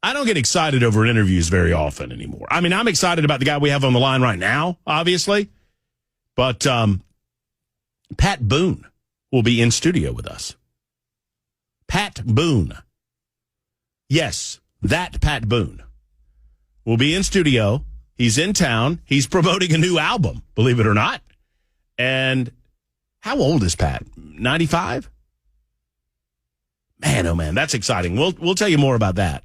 I don't get excited over interviews very often anymore. I mean, I'm excited about the guy we have on the line right now, obviously. But Pat Boone will be in studio with us. Pat Boone. Yes, that Pat Boone will be in studio. He's in town. He's promoting a new album, believe it or not. And how old is Pat? 95? Man, oh man, that's exciting. We'll tell you more about that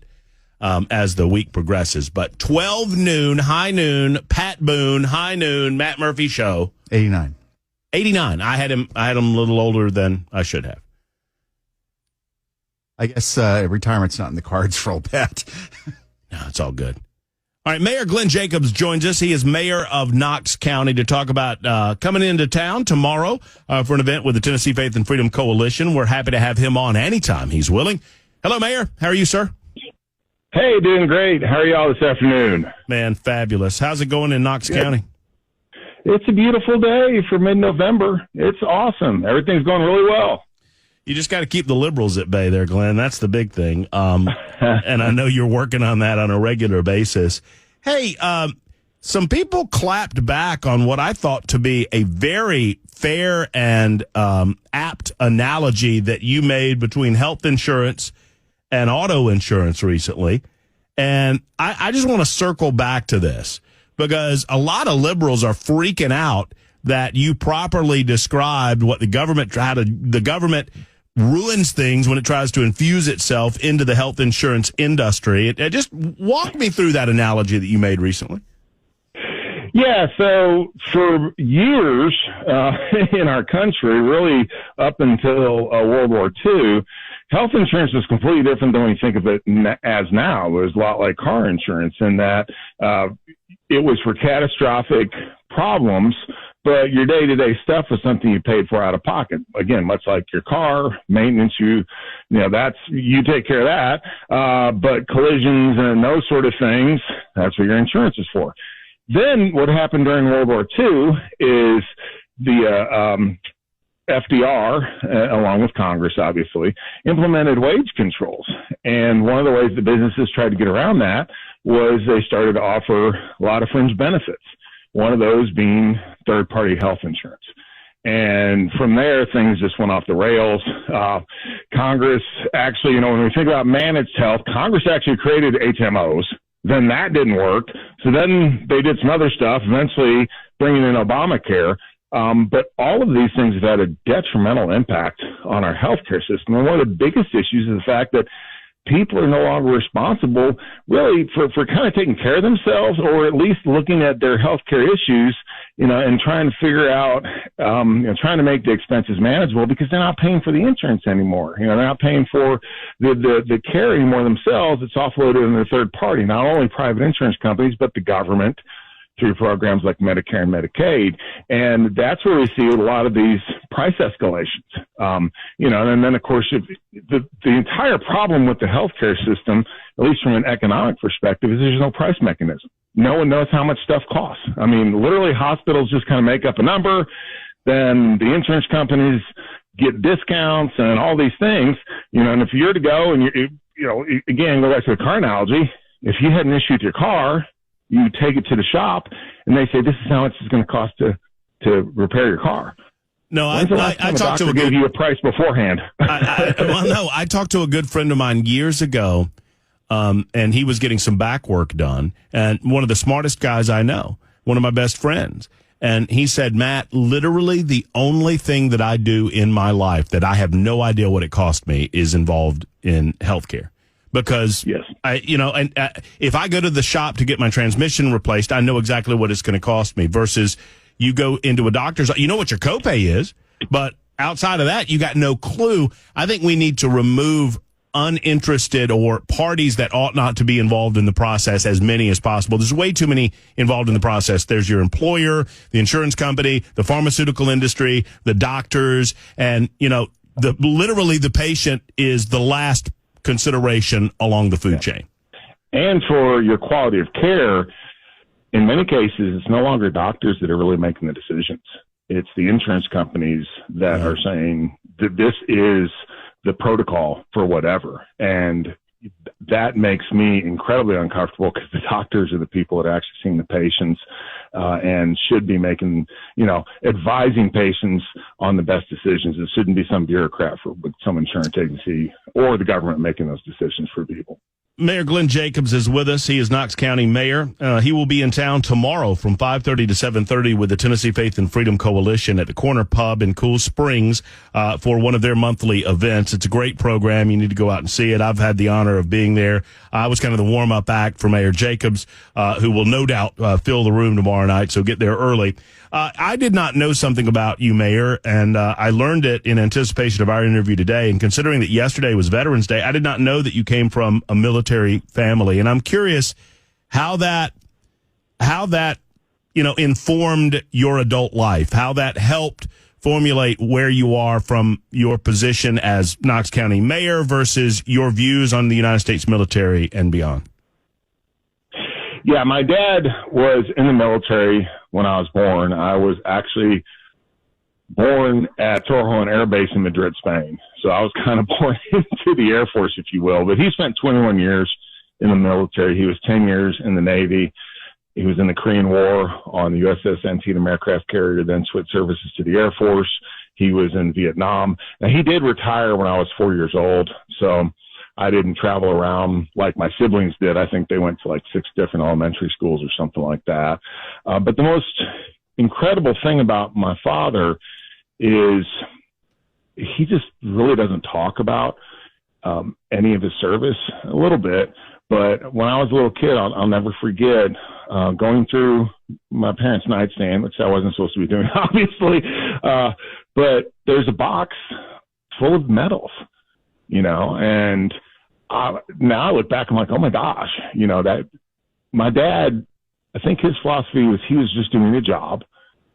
as the week progresses. But 12 noon, high noon, Pat Boone, high noon, Matt Murphy show. 89. 89. I had him a little older than I should have. I guess retirement's not in the cards for old Pat. No, it's all good. All right, Mayor Glenn Jacobs joins us. He is mayor of Knox County to talk about coming into town tomorrow for an event with the Tennessee Faith and Freedom Coalition. We're happy to have him on anytime he's willing. Hello, Mayor. How are you, sir? Hey, doing great. How are y'all this afternoon? Man, fabulous. How's it going in Knox County? It's a beautiful day for mid-November. It's awesome. Everything's going really well. You just got to keep the liberals at bay there, Glenn. That's the big thing. And I know you're working on that on a regular basis. Hey, some people clapped back on what I thought to be a very fair and apt analogy that you made between health insurance and auto insurance recently. And I just want to circle back to this because a lot of liberals are freaking out that you properly described what the government ruins things when it tries to infuse itself into the health insurance industry. Just walk me through that analogy that you made recently. Yeah, so for years in our country, really up until World War II, health insurance was completely different than we think of it as now. It was a lot like car insurance in that it was for catastrophic problems, but your day-to-day stuff was something you paid for out of pocket. Again, much like your car, maintenance, you take care of that. But collisions and those sort of things, that's what your insurance is for. Then what happened during World War II is the FDR, along with Congress, obviously, implemented wage controls. And one of the ways the businesses tried to get around that was they started to offer a lot of fringe benefits. One of those being third-party health insurance. And from there, things just went off the rails. Congress actually, when we think about managed health, Congress actually created HMOs. Then that didn't work. So then they did some other stuff, eventually bringing in Obamacare. But all of these things have had a detrimental impact on our healthcare system. And one of the biggest issues is the fact that people are no longer responsible really for kind of taking care of themselves, or at least looking at their healthcare issues, and trying to figure out, trying to make the expenses manageable because they're not paying for the insurance anymore. They're not paying for the care anymore themselves. It's offloaded in a third party, not only private insurance companies, but the government through programs like Medicare and Medicaid. And that's where we see a lot of these price escalations. And then of course, the entire problem with the healthcare system, at least from an economic perspective, is there's no price mechanism. No one knows how much stuff costs. I mean, literally hospitals just kind of make up a number. Then the insurance companies get discounts and all these things, and if you're to go and again, go back to the car analogy, if you had an issue with your car, you take it to the shop, and they say, this is how much it's going to cost to repair your car. No, I talked to gave you a price beforehand. I talked to a good friend of mine years ago, and he was getting some back work done, and one of the smartest guys I know, one of my best friends, and he said, Matt, literally the only thing that I do in my life that I have no idea what it cost me is involved in healthcare. Because, yes. If I go to the shop to get my transmission replaced, I know exactly what it's going to cost me versus you go into a doctor's, you know what your copay is, but outside of that, you got no clue. I think we need to remove uninterested or parties that ought not to be involved in the process as many as possible. There's way too many involved in the process. There's your employer, the insurance company, the pharmaceutical industry, the doctors, and, literally the patient is the last consideration along the food chain. And for your quality of care, in many cases, it's no longer doctors that are really making the decisions. It's the insurance companies that are saying that this is the protocol for whatever. And that makes me incredibly uncomfortable because the doctors are the people that are actually seeing the patients and should be making, advising patients on the best decisions. It shouldn't be some bureaucrat with some insurance agency or the government making those decisions for people. Mayor Glenn Jacobs is with us. He is Knox County Mayor. He will be in town tomorrow from 5:30 to 7:30 with the Tennessee Faith and Freedom Coalition at the Corner Pub in Cool Springs for one of their monthly events. It's a great program. You need to go out and see it. I've had the honor of being there. I was kind of the warm-up act for Mayor Jacobs, who will no doubt fill the room tomorrow night, so get there early. I did not know something about you, Mayor, and I learned it in anticipation of our interview today. And considering that yesterday was Veterans Day, I did not know that you came from a military family. And I'm curious how that informed your adult life, how that helped formulate where you are from your position as Knox County Mayor versus your views on the United States military and beyond. Yeah, my dad was in the military when I was born. I was actually born at Torrejon Air Base in Madrid, Spain. So I was kind of born into the Air Force, if you will. But he spent 21 years in the military. He was 10 years in the Navy. He was in the Korean War on the USS Antietam aircraft carrier, then switched services to the Air Force. He was in Vietnam. Now, he did retire when I was 4 years old. So I didn't travel around like my siblings did. I think they went to like 6 different elementary schools or something like that. But the most incredible thing about my father is he just really doesn't talk about any of his service, a little bit. But when I was a little kid, I'll never forget going through my parents' nightstand, which I wasn't supposed to be doing, obviously. But there's a box full of medals, and now I look back, I'm like, oh my gosh, that my dad, I think his philosophy was he was just doing a job,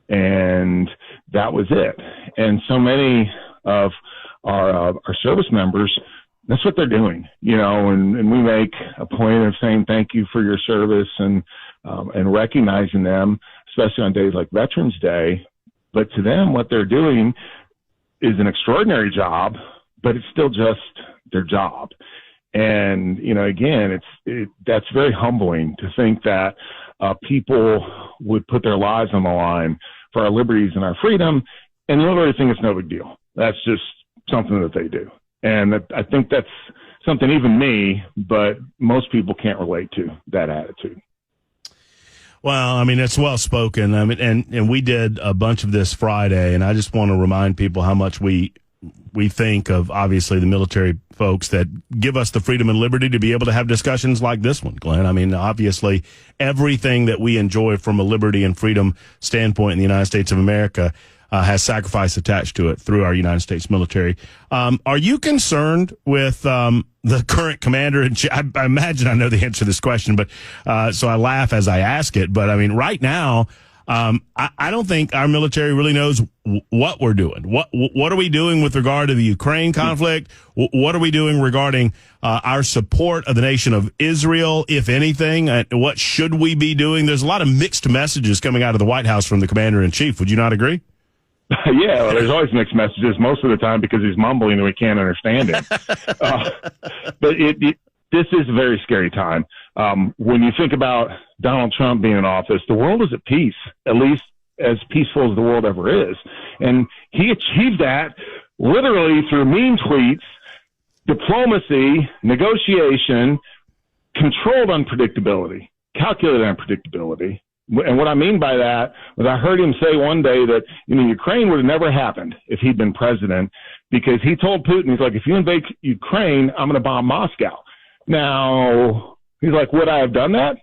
and that was it. And so many of our service members, that's what they're doing, and we make a point of saying thank you for your service and recognizing them, especially on days like Veterans Day. But to them, what they're doing is an extraordinary job, but it's still just their job. And, again, that's very humbling to think that people would put their lives on the line for our liberties and our freedom. And the military think it's no big deal. That's just something that they do. And I think that's something even me, but most people can't relate to that attitude. Well, I mean, it's well spoken. I mean, and we did a bunch of this Friday, and I just want to remind people how much we think of, obviously, the military folks that give us the freedom and liberty to be able to have discussions like this one, Glenn. I mean, obviously, everything that we enjoy from a liberty and freedom standpoint in the United States of America has sacrifice attached to it through our United States military. Are you concerned with the current commander in chief? I imagine I know the answer to this question, but so I laugh as I ask it. But I mean, right now, I don't think our military really knows what we're doing. What are we doing with regard to the Ukraine conflict? What are we doing regarding our support of the nation of Israel, if anything? What should we be doing? There's a lot of mixed messages coming out of the White House from the commander in chief. Would you not agree? Yeah, well, there's always mixed messages most of the time because he's mumbling and we can't understand him. But this is a very scary time. When you think about Donald Trump being in office, the world is at peace, at least as peaceful as the world ever is. And he achieved that literally through mean tweets, diplomacy, negotiation, controlled unpredictability, calculated unpredictability. And what I mean by that was I heard him say one day that, Ukraine would have never happened if he'd been president, because he told Putin, he's like, if you invade Ukraine, I'm going to bomb Moscow. Now, he's like, would I have done that?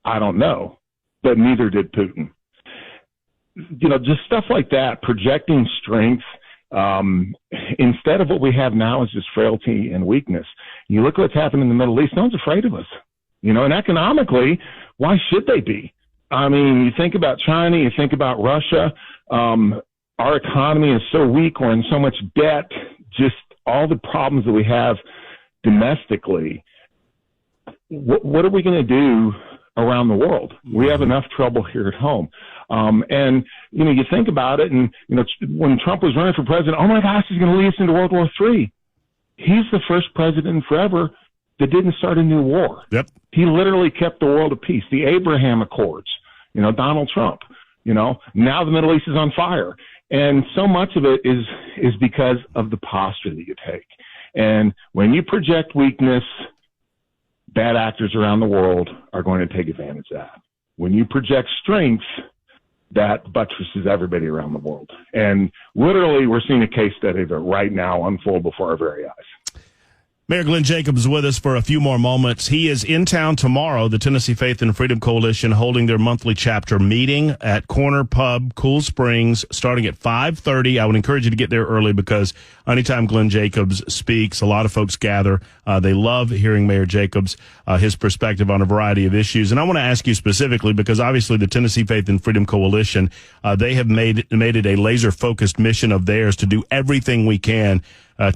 I don't know, but neither did Putin. Just stuff like that, projecting strength, instead of what we have now is just frailty and weakness. You look at what's happened in the Middle East, no one's afraid of us, and economically, why should they be? I mean, you think about China, you think about Russia. Our economy is so weak. We're in so much debt, just all the problems that we have domestically. What are we going to do around the world? We have enough trouble here at home. And, you think about it, and, when Trump was running for president, oh my gosh, he's going to lead us into World War III. He's the first president in forever that didn't start a new war. Yep. He literally kept the world at peace. The Abraham Accords, Donald Trump, now the Middle East is on fire. And so much of it is because of the posture that you take. And when you project weakness, bad actors around the world are going to take advantage of that. When you project strength, that buttresses everybody around the world. And literally, we're seeing a case study of it right now unfold before our very eyes. Mayor Glenn Jacobs is with us for a few more moments. He is in town tomorrow, the Tennessee Faith and Freedom Coalition holding their monthly chapter meeting at Corner Pub, Cool Springs, starting at 5:30. I would encourage you to get there early because anytime Glenn Jacobs speaks, a lot of folks gather. They love hearing Mayor Jacobs, his perspective on a variety of issues. And I want to ask you specifically because obviously the Tennessee Faith and Freedom Coalition, they have made it a laser-focused mission of theirs to do everything we can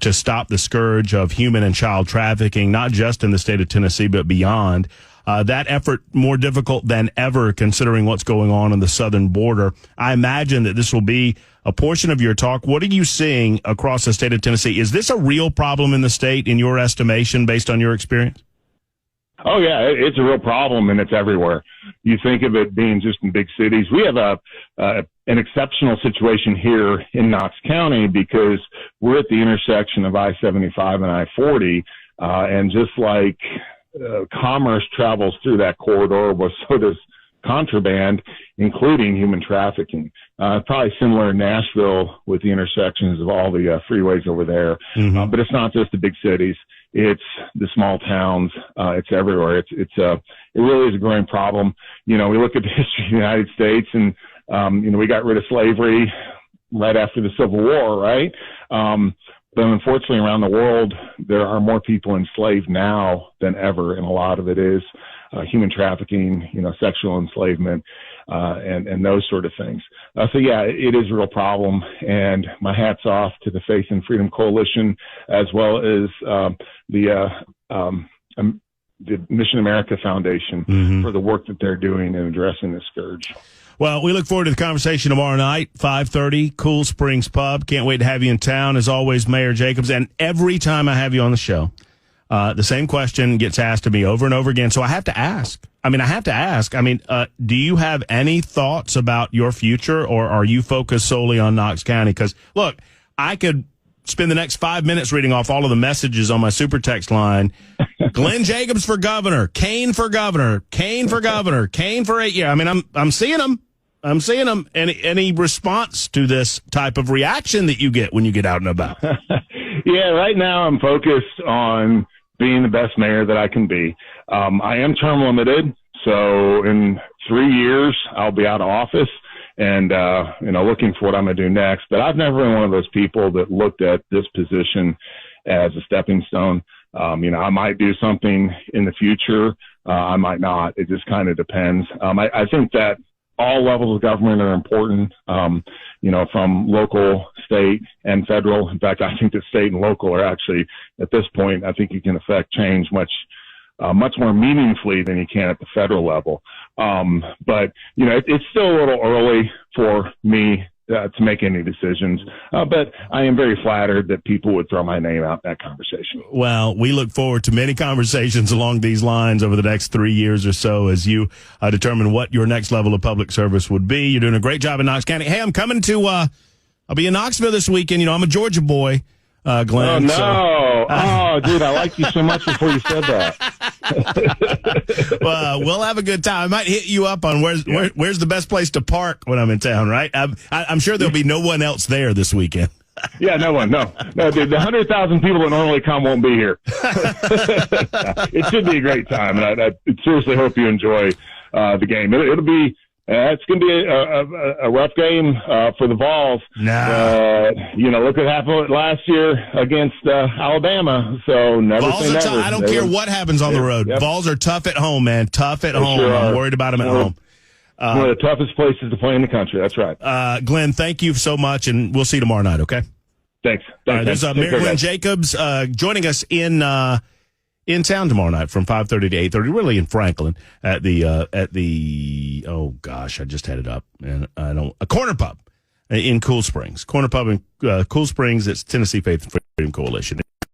to stop the scourge of human and child trafficking, not just in the state of Tennessee, but beyond. That effort more difficult than ever considering what's going on the southern border. I imagine that this will be a portion of your talk. What are you seeing across the state of Tennessee? Is this a real problem in the state, in your estimation, based on your experience? Oh, yeah, it's a real problem, and it's everywhere. You think of it being just in big cities. We have an exceptional situation here in Knox County because we're at the intersection of I-75 and I-40, and just like commerce travels through that corridor, well, so does contraband, including human trafficking. Probably similar in Nashville with the intersections of all the freeways over there. Mm-hmm. But it's not just the big cities. It's the small towns. It's everywhere. It really is a growing problem. We look at the history of the United States and, we got rid of slavery right after the Civil War, right? But unfortunately around the world, there are more people enslaved now than ever. And a lot of it is human trafficking, sexual enslavement, and those sort of things. So yeah, it is a real problem. And my hat's off to the Faith and Freedom Coalition, as well as the Mission America Foundation for the work that they're doing in addressing this scourge. Well, we look forward to the conversation tomorrow night, 5:30, Cool Springs Pub. Can't wait to have you in town. As always, Mayor Jacobs. And every time I have you on the show, the same question gets asked of me over and over again. So I have to ask. Do you have any thoughts about your future, or are you focused solely on Knox County? Because, look, I could spend the next 5 minutes reading off all of the messages on my super text line. Glenn Jacobs for governor, Kane for governor, Kane for governor, Kane for 8 years. I'm seeing them. Any response to this type of reaction that you get when you get out and about? Yeah, right now I'm focused on being the best mayor that I can be. I am term limited, so in 3 years I'll be out of office and looking for what I'm going to do next. But I've never been one of those people that looked at this position as a stepping stone. I might do something in the future. I might not. It just kind of depends. I think that all levels of government are important, from local, state, and federal. In fact, I think that state and local are actually, at this point, I think you can affect change much more meaningfully than you can at the federal level. But it's still a little early for me to make any decisions. But I am very flattered that people would throw my name out in that conversation. Well, we look forward to many conversations along these lines over the next 3 years or so as you determine what your next level of public service would be. You're doing a great job in Knox County. Hey, I'm coming to, I'll be in Knoxville this weekend. I'm a Georgia boy, Glenn. Oh, no. Dude, I liked you so much before you said that. Well, we'll have a good time. I might hit you up on where's the best place to park when I'm in town, right? I'm sure there'll be no one else there this weekend. Yeah, no one. No, dude, the 100,000 people that normally come won't be here. It should be a great time, and I seriously hope you enjoy the game. It'll be. It's going to be a rough game for the Vols. Look what happened last year against Alabama. So never Vols say never. I don't care what happens on the road. Yep. Vols are tough at home, man. Tough at home. Sure I'm worried about them at home. One of the toughest places to play in the country. That's right. Glenn, thank you so much, and we'll see you tomorrow night, okay? Thanks. All right, there's Mayor Glenn Jacobs joining us in town tomorrow night from 5:30 to 8:30, really in Franklin at the oh gosh, I just had it up and a Corner Pub in Cool Springs. Corner Pub in Cool Springs. It's Tennessee Faith and Freedom Coalition.